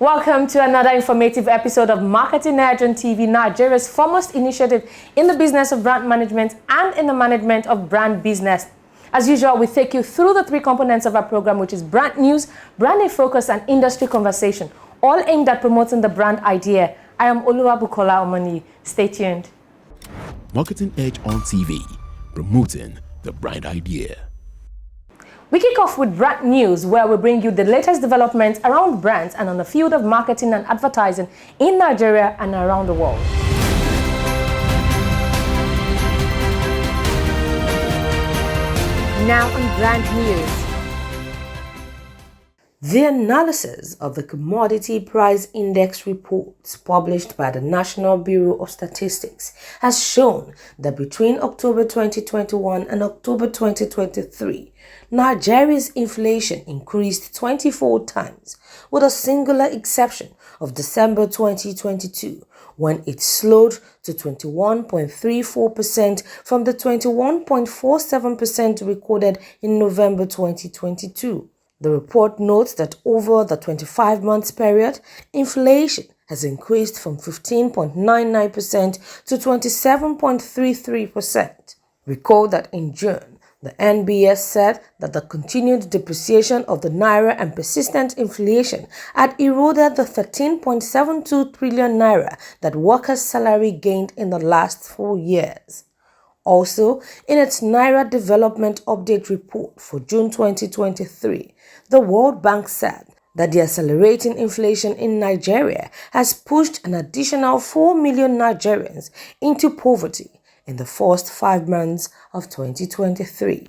Welcome to another informative episode of Marketing Edge on TV, Nigeria's foremost initiative in the business of brand management and in the management of brand business. As usual, we take you through the three components of our program, which is brand news, branding focus, and industry conversation, all aimed at promoting the brand idea. I am Oluwabukola Omoni. Stay tuned. Marketing Edge on TV, promoting the brand idea. We kick off with brand news, where we bring you the latest developments around brands and on the field of marketing and advertising in Nigeria and around the world. Now on brand news. The analysis of the Commodity Price Index reports published by the National Bureau of Statistics has shown that between October 2021 and October 2023, Nigeria's inflation increased 24 times, with a singular exception of December 2022, when it slowed to 21.34% from the 21.47% recorded in November 2022. The report notes that over the 25-month period, inflation has increased from 15.99% to 27.33%. Recall that in June, the NBS said that the continued depreciation of the naira and persistent inflation had eroded the 13.72 trillion naira that workers' salary gained in the last 4 years. Also, in its Naira Development Update report for June 2023, the World Bank said that the accelerating inflation in Nigeria has pushed an additional 4 million Nigerians into poverty in the first 5 months of 2023.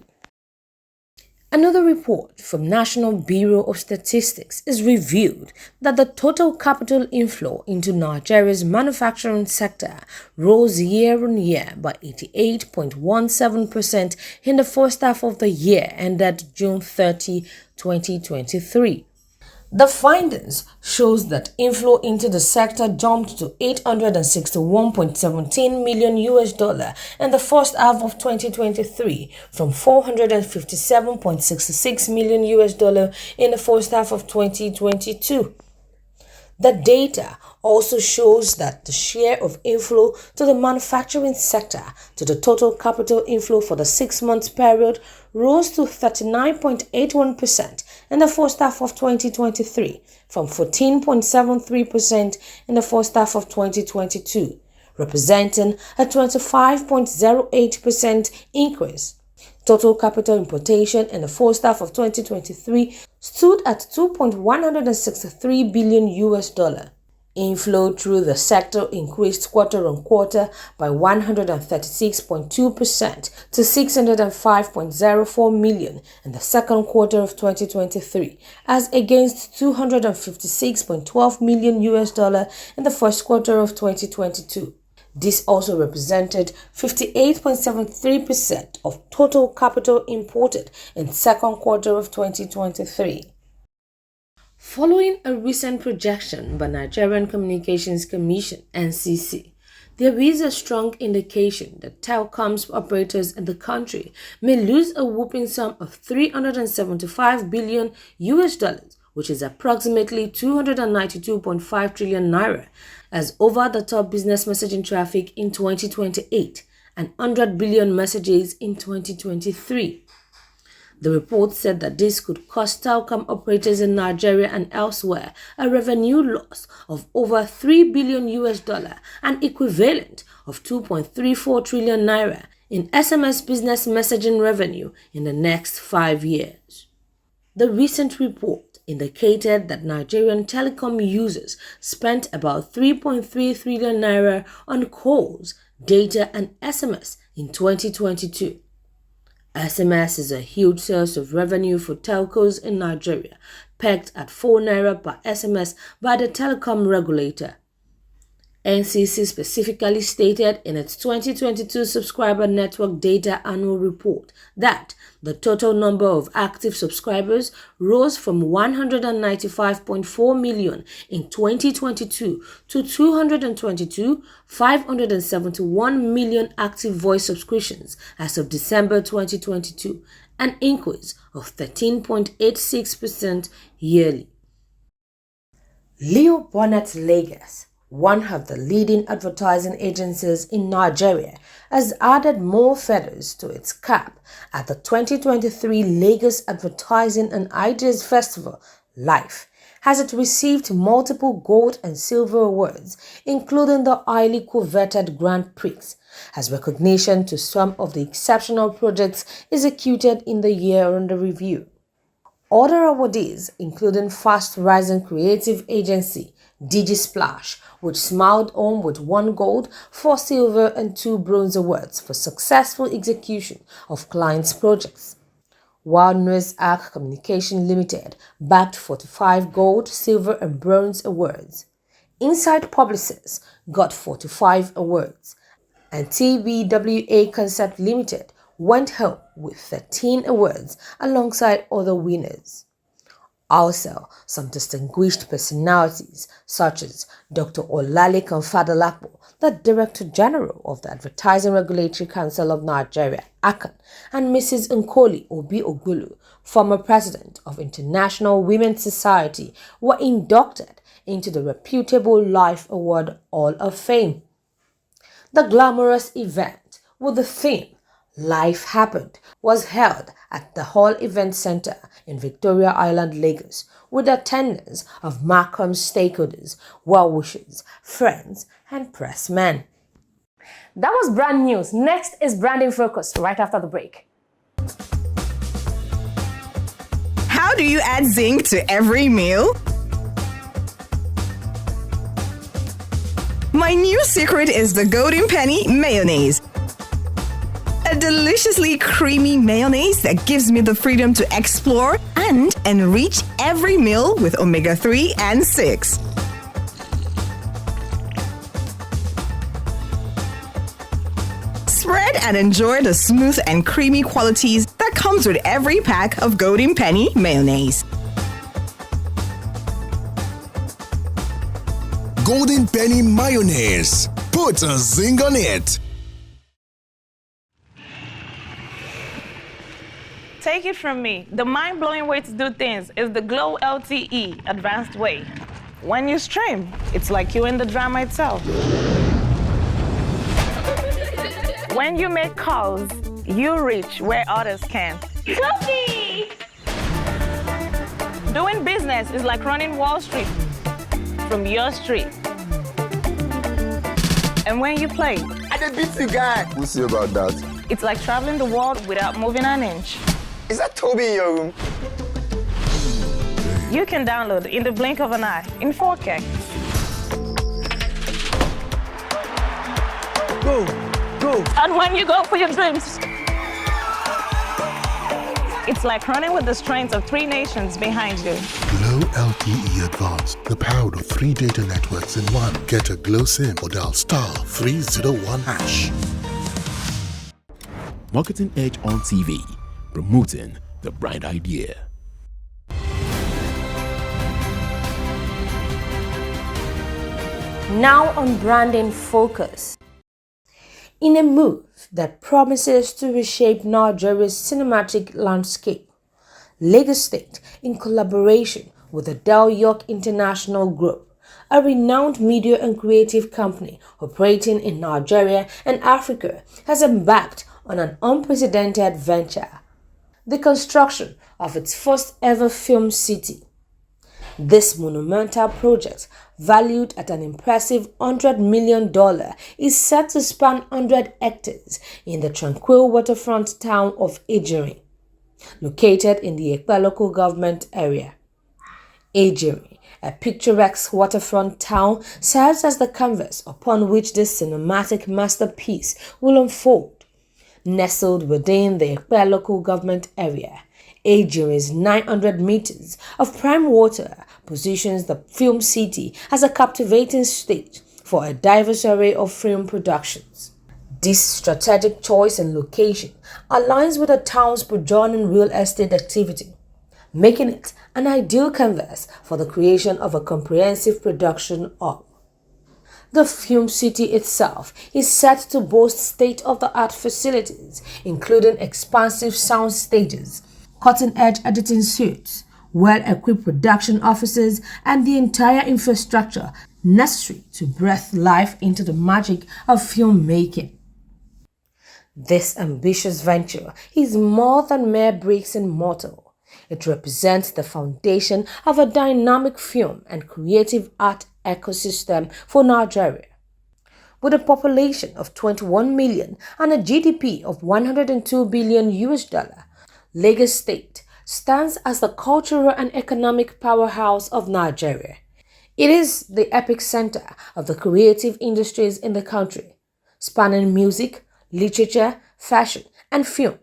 Another report from National Bureau of Statistics is revealed that the total capital inflow into Nigeria's manufacturing sector rose year-on-year by 88.17% in the first half of the year ended June 30, 2023. The findings shows that inflow into the sector jumped to $861.17 million in the first half of 2023 from $457.66 million in the first half of 2022. The data also shows that the share of inflow to the manufacturing sector to the total capital inflow for the 6-month period rose to 39.81% in the first half of 2023 from 14.73% in the first half of 2022, representing a 25.08% increase. Total capital importation in the first half of 2023 stood at $2.163 billion. Inflow through the sector increased quarter-on-quarter by 136.2% to $605.04 million in the second quarter of 2023, as against $256.12 million in the first quarter of 2022. This also represented 58.73% of total capital imported in second quarter of 2023. Following a recent projection by Nigerian Communications Commission (NCC), there is a strong indication that telecoms operators in the country may lose a whopping sum of $375 billion, which is approximately 292.5 trillion naira, as over-the-top business messaging traffic in 2028 and 100 billion messages in 2023. The report said that this could cost telecom operators in Nigeria and elsewhere a revenue loss of over $3 billion and equivalent of 2.34 trillion naira in SMS business messaging revenue in the next 5 years. The recent report indicated that Nigerian telecom users spent about 3.3 trillion naira on calls, data and SMS in 2022. SMS is a huge source of revenue for telcos in Nigeria, pegged at 4 naira per SMS by the telecom regulator. NCC specifically stated in its 2022 Subscriber Network Data Annual Report that the total number of active subscribers rose from 195.4 million in 2022 to 222,571 million active voice subscriptions as of December 2022, an increase of 13.86% yearly. Leo Bonnet Lagos, one of the leading advertising agencies in Nigeria, has added more feathers to its cap at the 2023 Lagos Advertising and Ideas Festival Live, as it received multiple gold and silver awards, including the highly coveted Grand Prix, as recognition to some of the exceptional projects executed in the year under review. Other awardees, including fast-rising creative agency DigiSplash, which smiled home with 1 gold, 4 silver and 2 bronze awards for successful execution of clients' projects. While Noise Arc Communication Limited bagged 45 gold, silver and bronze awards. Inside Publicists got 45 awards, and TBWA Concept Limited went home with 13 awards alongside other winners. Also, some distinguished personalities such as Dr. Olalekan Fadolapo, the Director General of the Advertising Regulatory Council of Nigeria, ACAN, and Mrs. Nkoli Obi Ogulu, former President of International Women's Society, were inducted into the reputable Life Award Hall of Fame. The glamorous event, with the theme Life Happened, was held at the Hall Event Center in Victoria Island, Lagos, with attendance of Markham's stakeholders, well-wishers, friends, and pressmen. That was brand news. Next is Branding Focus, right after the break. How do you add zinc to every meal? My new secret is the Golden Penny Mayonnaise. A deliciously creamy mayonnaise that gives me the freedom to explore and enrich every meal with omega-3 and 6. Spread and enjoy the smooth and creamy qualities that comes with every pack of Golden Penny Mayonnaise. Golden Penny Mayonnaise. Put a zing on it. Take it from me, the mind-blowing way to do things is the Glow LTE advanced way. When you stream, it's like you're in the drama itself. When you make calls, you reach where others can't. Coffee! Doing business is like running Wall Street from your street. And when you play, I did beat the guy. We'll see about that. It's like traveling the world without moving an inch. Is that Toby in your room? You can download in the blink of an eye in 4K. Go, go. And when you go for your dreams, it's like running with the strength of 3 nations behind you. Glow LTE Advanced, the power of 3 data networks in one. Get a Glow SIM or dial *301#. Marketing Edge on TV, promoting the bright idea. Now on Branding Focus. In a move that promises to reshape Nigeria's cinematic landscape, Lagos State, in collaboration with the Del York International Group, a renowned media and creative company operating in Nigeria and Africa, has embarked on an unprecedented venture: the construction of its first ever film city. This monumental project, valued at an impressive $100 million, is set to span 100 hectares in the tranquil waterfront town of Ejiri, located in the Ekpa local government area. Ejiri, a picturesque waterfront town, serves as the canvas upon which this cinematic masterpiece will unfold. Nestled within the Ekpa local government area, Ejiri's 900 meters of prime water positions the film city as a captivating stage for a diverse array of film productions. This strategic choice and location aligns with the town's burgeoning real estate activity, making it an ideal canvas for the creation of a comprehensive production hub. The film city itself is set to boast state-of-the-art facilities, including expansive sound stages, cutting-edge editing suites, well-equipped production offices, and the entire infrastructure necessary to breathe life into the magic of filmmaking. This ambitious venture is more than mere bricks and mortar. It represents the foundation of a dynamic film and creative art ecosystem for Nigeria. With a population of 21 million and a GDP of 102 billion US dollar, Lagos State stands as the cultural and economic powerhouse of Nigeria. It is the epicenter of the creative industries in the country, spanning music, literature, fashion, and film.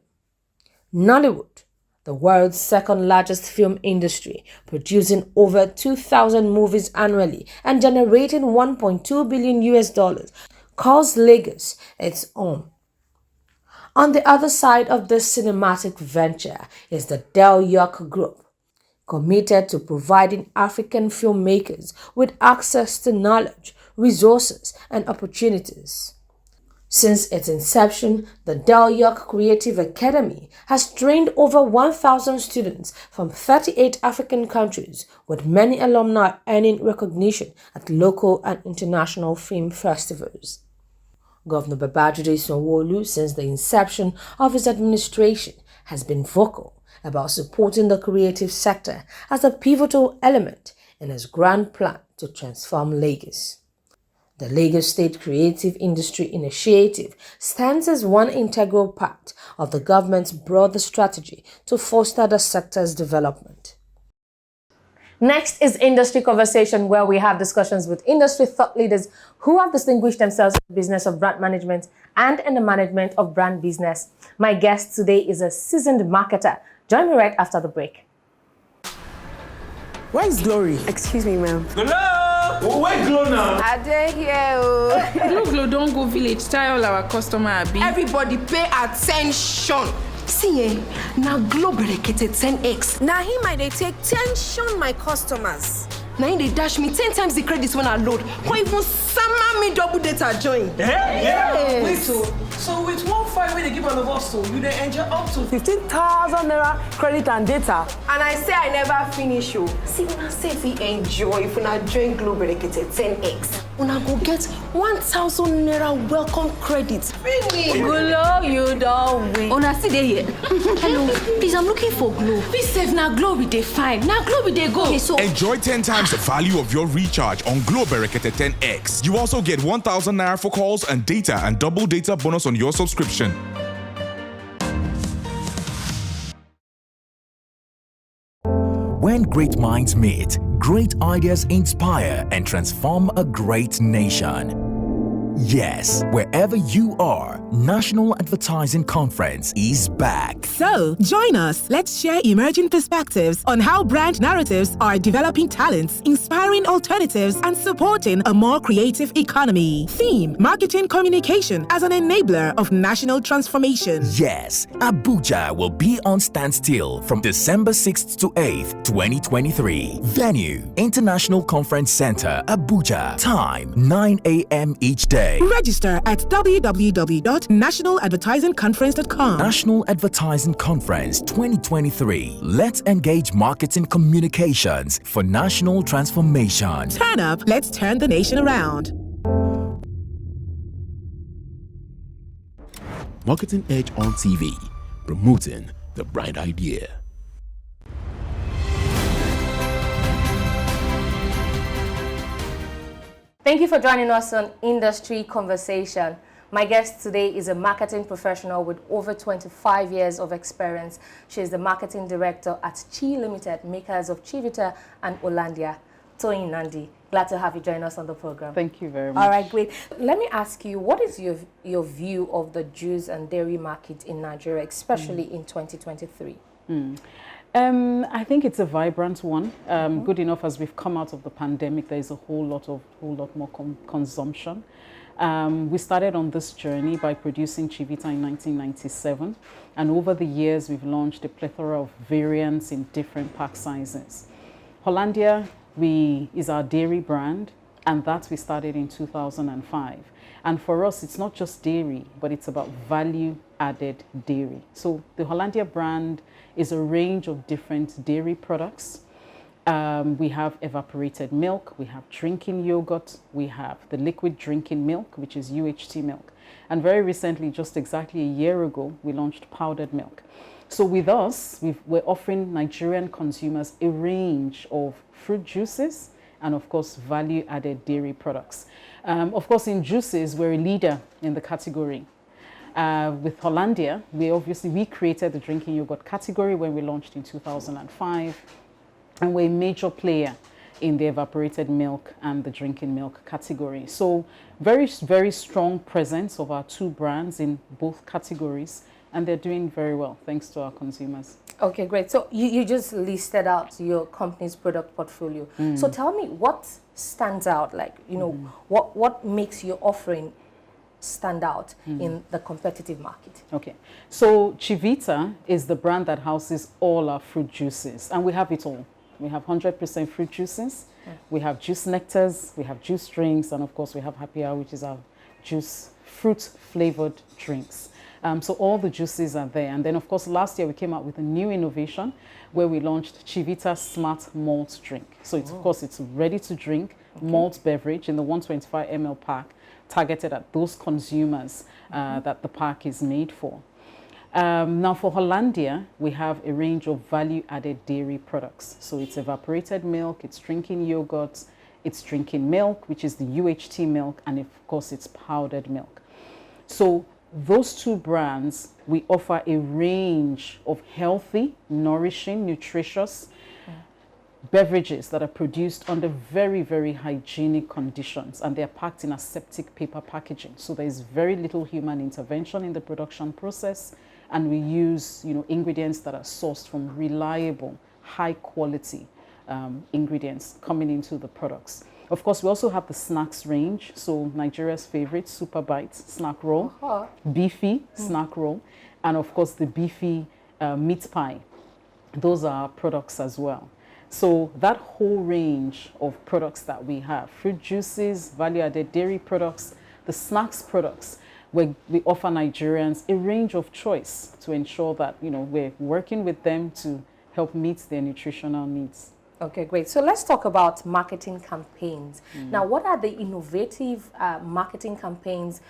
Nollywood, the world's second largest film industry, producing over 2,000 movies annually and generating 1.2 billion US dollars, calls Lagos its home. On the other side of this cinematic venture is the Del York Group, committed to providing African filmmakers with access to knowledge, resources, and opportunities. Since its inception, the Del York Creative Academy has trained over 1,000 students from 38 African countries, with many alumni earning recognition at local and international film festivals. Governor Babajide Sanwo-Olu, since the inception of his administration, has been vocal about supporting the creative sector as a pivotal element in his grand plan to transform Lagos. The Lagos State Creative Industry Initiative stands as one integral part of the government's broader strategy to foster the sector's development. Next is Industry Conversation, where we have discussions with industry thought leaders who have distinguished themselves in the business of brand management and in the management of brand business. My guest today is a seasoned marketer. Join me right after the break. Where is Glory? Excuse me, ma'am. Glow! Where Glow now? I didn't hear. Glow, don't go village. Tell all our customer Abi. Everybody pay attention. See, now Glow dedicated 10x. Now he might take tension my customers. Now they dash me 10 times the credits when I load. Or even summer me double data join. Yeah. Wait, so with 1.5 when they give all of us, so you they enjoy up to 15,000 naira credit and data. And I say I never finish you. See, when I say if we enjoy, if we not join Glow dedicated 10x, when I go get 1,000 naira welcome credits. Finish. Glow, you don't win. Una see they here. Hello, please, I'm looking for Glow. Please save now Glow with they fine. Now Glow with they go. Okay, so enjoy 10 times the value of your recharge on Glow Berekete 10X. You also get 1,000 naira for calls and data and double data bonus on your subscription. When great minds meet, great ideas inspire and transform a great nation. Yes, wherever you are, National Advertising Conference is back. So, join us. Let's share emerging perspectives on how brand narratives are developing talents, inspiring alternatives, and supporting a more creative economy. Theme: Marketing Communication as an enabler of national transformation. Yes, Abuja will be on standstill from December 6th to 8th, 2023. Venue: International Conference Center, Abuja. Time: 9 a.m. each day. Register at www.nationaladvertisingconference.com. National Advertising Conference 2023. Let's engage marketing communications for national transformation. Turn up, let's turn the nation around. Marketing Edge on TV, promoting the bright idea. Thank you for joining us on Industry Conversation. My guest today is a marketing professional with over 25 years of experience. She is the marketing director at Chi Limited, makers of Chivita and Hollandia. Toyin Nandi, glad to have you join us on the program. Thank you very much. All right, great. Let me ask you, what is your view of the juice and dairy market in Nigeria, especially in 2023? I think it's a vibrant one. Good enough as we've come out of the pandemic, there is a whole lot more consumption. We started on this journey by producing Chivita in 1997, and over the years we've launched a plethora of variants in different pack sizes. Hollandia is our dairy brand, And that we started in 2005. And for us, it's not just dairy, but it's about value-added dairy. So the Hollandia brand is a range of different dairy products. We have evaporated milk, we have drinking yogurt, we have the liquid drinking milk, which is UHT milk. And very recently, just exactly a year ago, we launched powdered milk. So with us, we're offering Nigerian consumers a range of fruit juices and of course, value-added dairy products. Of course, in juices, we're a leader in the category. With Hollandia, we created the drinking yogurt category when we launched in 2005. And we're a major player in the evaporated milk and the drinking milk category. So very, very strong presence of our two brands in both categories. And they're doing very well, thanks to our consumers. Okay, great. So you just listed out your company's product portfolio. So tell me what stands out, like, you know, what makes your offering stand out in the competitive market? Okay, so Chivita is the brand that houses all our fruit juices, and we have it all. We have 100% fruit juices, we have juice nectars, we have juice drinks, and of course we have Happy Hour, which is our fruit-flavored drinks. So all the juices are there. And then, of course, last year we came out with a new innovation where we launched Chivita Smart Malt Drink. So, it's, of course, it's ready to drink malt beverage in the 125 ml pack, targeted at those consumers that the pack is made for. Now, for Hollandia, we have a range of value-added dairy products. So it's evaporated milk, it's drinking yogurt, it's drinking milk, which is the UHT milk, and of course, it's powdered milk. So those two brands, we offer a range of healthy, nourishing, nutritious beverages that are produced under very, very hygienic conditions, and they're packed in aseptic paper packaging. So there's very little human intervention in the production process, and we use, you know, ingredients that are sourced from reliable, high quality ingredients coming into the products. Of course, we also have the snacks range. So Nigeria's favorite, Super Bites snack roll, beefy snack roll, and of course the beefy meat pie. Those are our products as well. So that whole range of products that we have, fruit juices, value-added dairy products, the snacks products, where we offer Nigerians a range of choice to ensure that, you know, we're working with them to help meet their nutritional needs. Okay, great. So let's talk about marketing campaigns. Now, what are the innovative marketing campaigns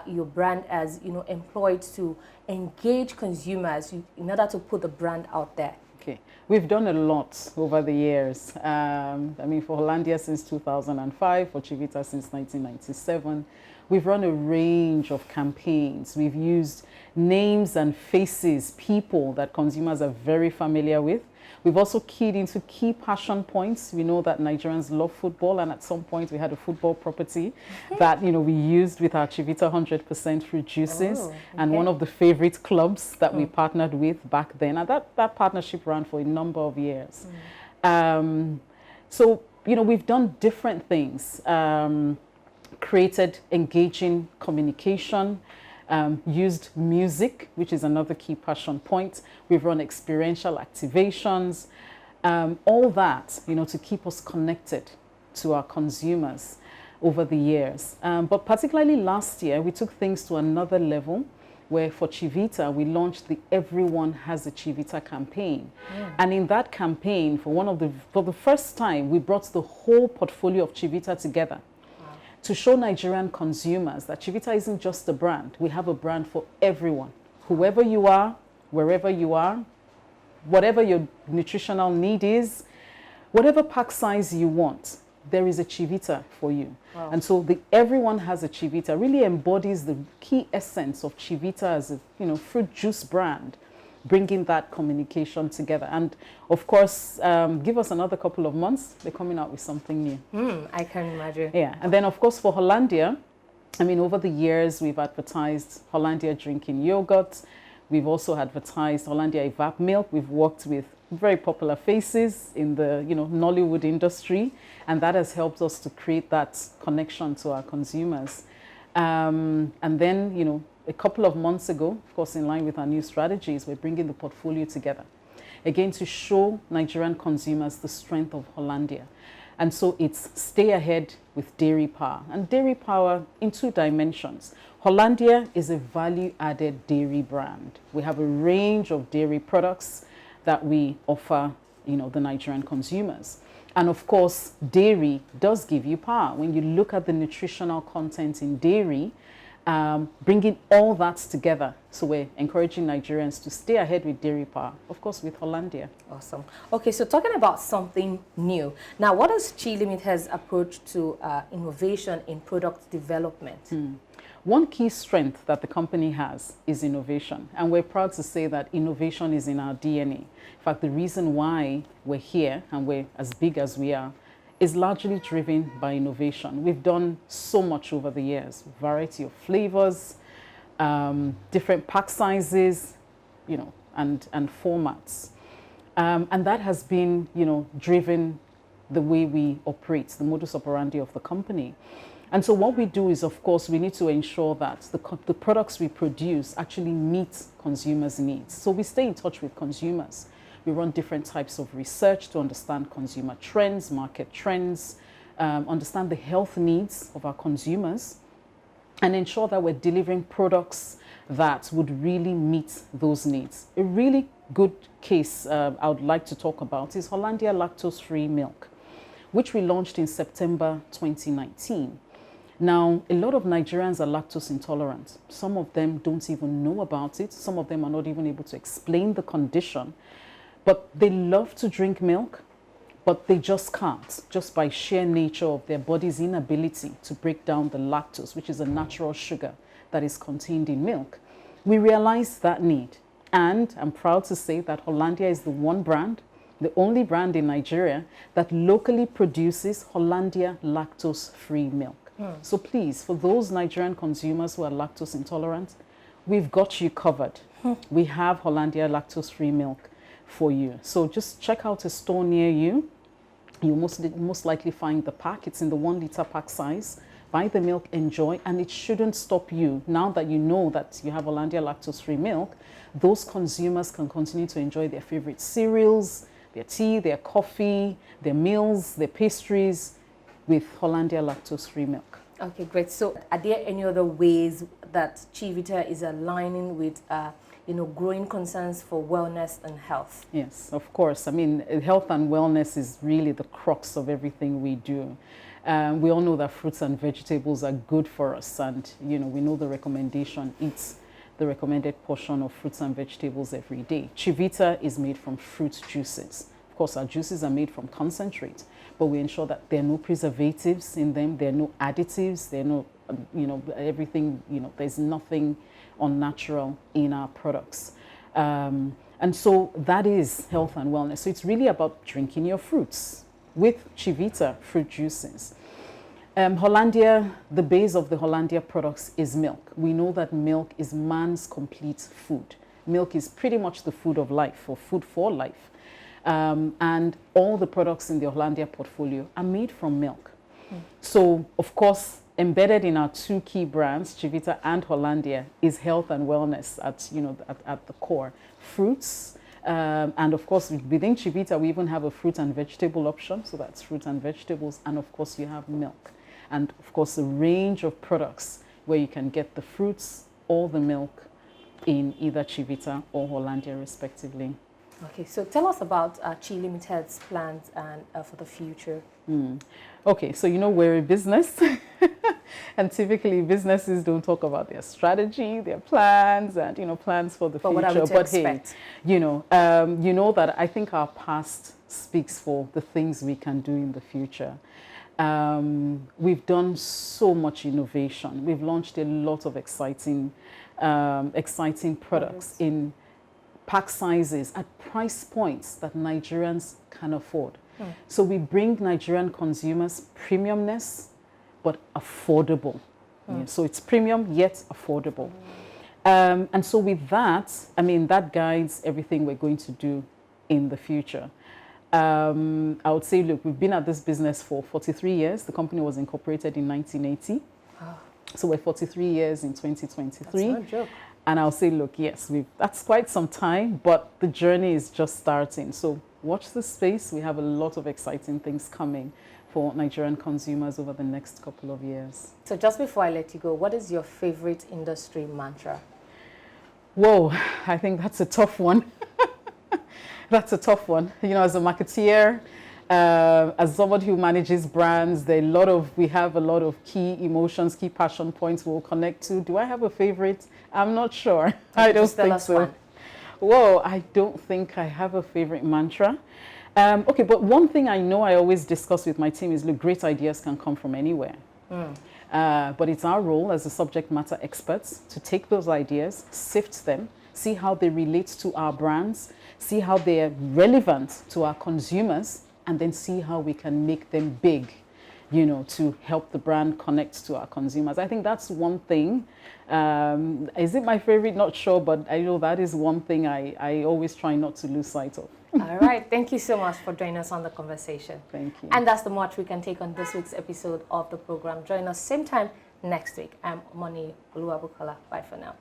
your brand has, you know, employed to engage consumers in order to put the brand out there? Okay, we've done a lot over the years. I mean, for Hollandia since 2005, for Chivita since 1997. We've run a range of campaigns. We've used names and faces, people that consumers are very familiar with. We've also keyed into key passion points. We know that Nigerians love football, and at some point we had a football property that, you know, we used with our Chivita 100% fruit juices, and one of the favorite clubs that we partnered with back then. And that partnership ran for a number of years. So, you know, we've done different things. Created engaging communication, used music, which is another key passion point. We've run experiential activations, all that, you know, to keep us connected to our consumers over the years. But particularly last year, we took things to another level, where for Chivita, we launched the Everyone Has a Chivita campaign. And in that campaign, for the first time, we brought the whole portfolio of Chivita together to show Nigerian consumers that Chivita isn't just a brand. We have a brand for everyone. Whoever you are, wherever you are, whatever your nutritional need is, whatever pack size you want, there is a Chivita for you. And so the Everyone Has a Chivita really embodies the key essence of Chivita as a, you know, fruit juice brand, bringing that communication together. And of course, give us another couple of months, they're coming out with something new. I can imagine. Yeah, and then of course for Hollandia, I mean, over the years, we've advertised Hollandia drinking yogurt. We've also advertised Hollandia Evap milk. We've worked with very popular faces in the, you know, Nollywood industry, and that has helped us to create that connection to our consumers. And then, you know, a couple of months ago, of course, in line with our new strategies, we're bringing the portfolio together, again, to show Nigerian consumers the strength of Hollandia. And so it's stay ahead with dairy power. And dairy power in 2 dimensions. Hollandia is a value-added dairy brand. We have a range of dairy products that we offer, the Nigerian consumers. And of course, dairy does give you power. When you look at the nutritional content in dairy, bringing all that together. So we're encouraging Nigerians to stay ahead with dairy power, of course, with Hollandia. Awesome. Okay, so talking about something new. Now, what is Chi Limited's approach to innovation in product development? One key strength that the company has is innovation. And we're proud to say that innovation is in our DNA. In fact, the reason why we're here and we're as big as we are is largely driven by innovation. We've done so much over the years, variety of flavors, different pack sizes, and formats. And that has been, driven the way we operate, the modus operandi of the company. And so what we do is, of course, we need to ensure that the products we produce actually meet consumers' needs. So we stay in touch with consumers. We run different types of research to understand consumer trends, market trends, understand the health needs of our consumers, and ensure that we're delivering products that would really meet those needs. A really good case I would like to talk about is Hollandia lactose-free milk, which we launched in September 2019. Now, a lot of Nigerians are lactose intolerant. Some of them don't even know about it. Some of them are not even able to explain the condition. But they love to drink milk, but they just can't, just by sheer nature of their body's inability to break down the lactose, which is a natural sugar that is contained in milk. We realized that need. And I'm proud to say that Hollandia is the one brand, the only brand in Nigeria that locally produces Hollandia lactose-free milk. So please, for those Nigerian consumers who are lactose intolerant, we've got you covered. We have Hollandia lactose-free milk for you. So just check out a store near you. You'll most likely find the pack. It's in the 1 liter pack size. Buy the milk, enjoy, and it shouldn't stop you. Now that you know that you have Hollandia lactose-free milk, those consumers can continue to enjoy their favorite cereals, their tea, their coffee, their meals, their pastries with Hollandia lactose-free milk. Okay, great. So are there any other ways that Chivita is aligning with growing concerns for wellness and health? Yes, of course. I mean, health and wellness is really the crux of everything we do. We all know that fruits and vegetables are good for us, and we know the recommendation, eat the recommended portion of fruits and vegetables every day. Chivita is made from fruit juices. Of course, our juices are made from concentrate, but we ensure that there are no preservatives in them, there are no additives, there are no, everything, there's nothing unnatural in our products. And so that is health and wellness. So it's really about drinking your fruits with Chivita fruit juices. Hollandia, the base of the Hollandia products is milk. We know that milk is man's complete food. Milk is pretty much the food of life, or food for life. And all the products in the Hollandia portfolio are made from milk. So, of course, embedded in our 2 key brands, Chivita and Hollandia, is health and wellness at the core. Fruits, and of course, within Chivita, we even have a fruit and vegetable option. So that's fruit and vegetables. And of course, you have milk. And of course, a range of products where you can get the fruits or the milk in either Chivita or Hollandia, respectively. Okay, so tell us about Chi Limited's plans and for the future. Okay, so we're a business, and typically businesses don't talk about their strategy, their plans, and plans for the future. What are we to expect? Hey, that I think our past speaks for the things we can do in the future. We've done so much innovation. We've launched a lot of exciting products in pack sizes at price points that Nigerians can afford. So we bring Nigerian consumers premiumness, but affordable. So it's premium yet affordable. And so with that, that guides everything we're going to do in the future. I would say, look, we've been at this business for 43 years. The company was incorporated in 1980. So we're 43 years in 2023. That's not a joke. And I'll say, look, yes, that's quite some time, but the journey is just starting. So watch the space. We have a lot of exciting things coming for Nigerian consumers over the next couple of years. So just before I let you go, what is your favorite industry mantra? Whoa, I think that's a tough one. That's a tough one. You know, as a marketeer, as somebody who manages brands, we have a lot of key emotions, key passion points we'll connect to. Do I have a favorite? I'm not sure. I don't think so. One. Whoa, I don't think I have a favorite mantra. Okay, but one thing I know I always discuss with my team is, look, great ideas can come from anywhere. But it's our role as the subject matter experts to take those ideas, sift them, see how they relate to our brands, see how they are relevant to our consumers, and then see how we can make them big, you know, to help the brand connect to our consumers. I think that's one thing. Is it my favorite? Not sure, but I know that is one thing I always try not to lose sight of. All right. Thank you so much for joining us on the conversation. Thank you. And that's the much we can take on this week's episode of the program. Join us same time next week. I'm Moni Oluwabukola. Bye for now.